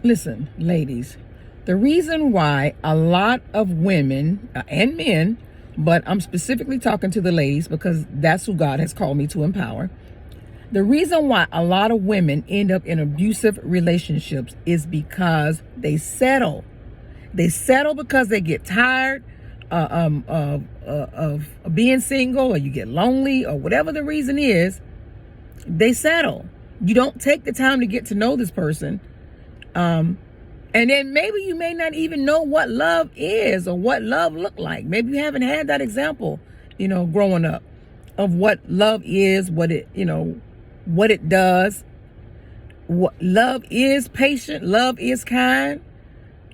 Listen, ladies, the reason why a lot of women and men, but I'm specifically talking to the ladies because that's who God has called me to empower. The reason why a lot of women end up in abusive relationships is because they settle. They settle because they get tired of being single, or you get lonely, or whatever the reason is. They settle. You don't take the time to get to know this person. And then maybe you may not even know what love is or what love looked like. Maybe you haven't had that example, growing up, of what love is, what it does. What love is: patient, love is kind.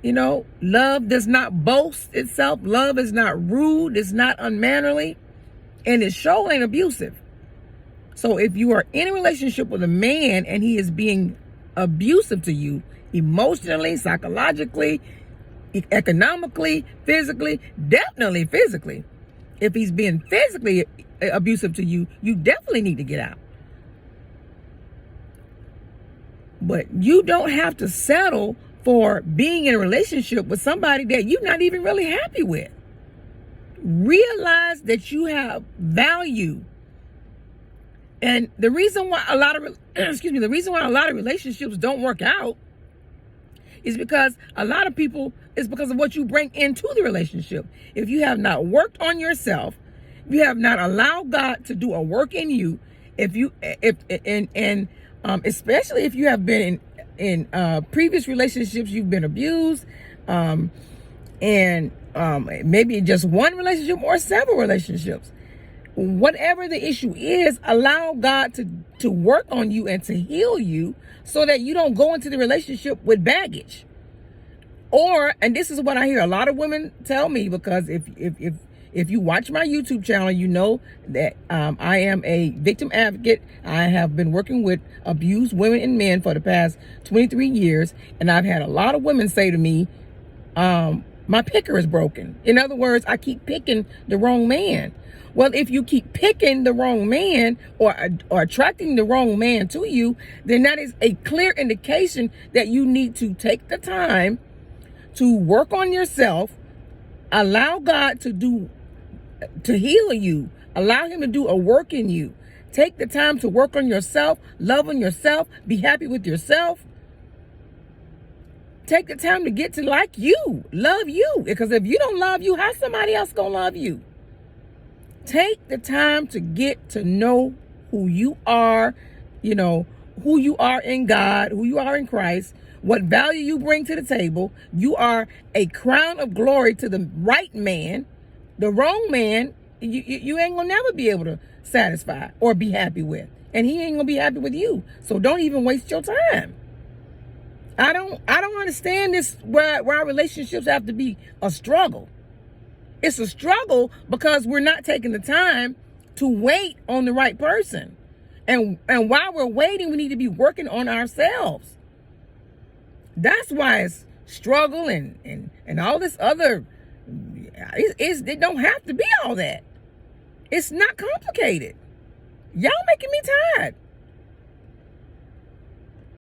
Love does not boast itself. Love is not rude. It's not unmannerly. And it sure ain't abusive. So if you are in a relationship with a man and he is being abusive to you, emotionally, psychologically, economically, physically, definitely physically. If he's being physically abusive to you, you definitely need to get out. But you don't have to settle for being in a relationship with somebody that you're not even really happy with. Realize that you have value. And the reason why a lot of relationships don't work out is because it's because of what you bring into the relationship. If you have not worked on yourself, you have not allowed God to do a work in you, especially if you have been in previous relationships, you've been abused, and maybe just one relationship or several relationships. Whatever the issue is, allow God to work on you and to heal you so that you don't go into the relationship with baggage. And this is what I hear a lot of women tell me, because if you watch my YouTube channel, you know that I am a victim advocate. I have been working with abused women and men for the past 23 years. And I've had a lot of women say to me, my picker is broken. In other words, I keep picking the wrong man. Well, if you keep picking the wrong man or attracting the wrong man to you, then that is a clear indication that you need to take the time to work on yourself, allow God to heal you, allow him to do a work in you. Take the time to work on yourself, love on yourself, be happy with yourself. Take the time to get to like you, love you. Because if you don't love you, how's somebody else gonna love you? Take the time to get to know who you are, who you are in God, who you are in Christ, what value you bring to the table. You are a crown of glory to the right man. The wrong man, you ain't gonna never be able to satisfy or be happy with. And he ain't gonna be happy with you. So don't even waste your time. I don't understand this where our relationships have to be a struggle. It's a struggle because we're not taking the time to wait on the right person. And while we're waiting, we need to be working on ourselves. That's why it's struggle and all this other. It don't have to be all that. It's not complicated. Y'all making me tired.